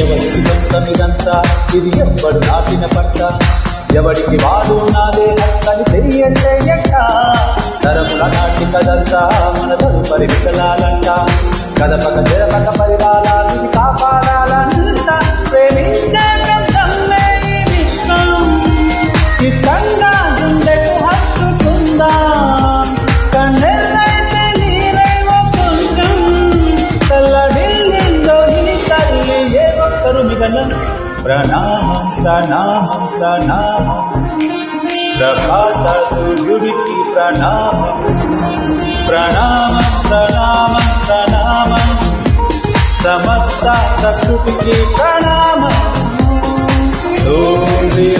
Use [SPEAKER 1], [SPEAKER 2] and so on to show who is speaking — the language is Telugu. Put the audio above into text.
[SPEAKER 1] ఎవరికి సొంతమిదంతా ఇది ఎవ్వడు నాటిన పంట ఎవడికి వాడు నాదే హక్కని తెలియంటే ఎట్ట తరపుల నాటి కదంతా మన తదుపరి వికలాలంట కదపక జరపక పరిపాలాన్ని కాపాడాలంట ప్రేమించే పెద్దల్లే ఈ విశ్వం ఇష్టంగా గుండెకు హత్తుకుందా కన్నెల్లైతే నీరేమో కొంచెం తల్లడిల్లిందో ఈ తల్లి ఏ ఒక్కరు మిగలం ప్రణామం ప్రణామం ప్రణామం ప్రభాత సూర్యుడికి ప్రణామం ప్రణామం ప్రణామం ప్రణామం సమస్త ప్రకృతికి ప్రణామం సూర్యుడికి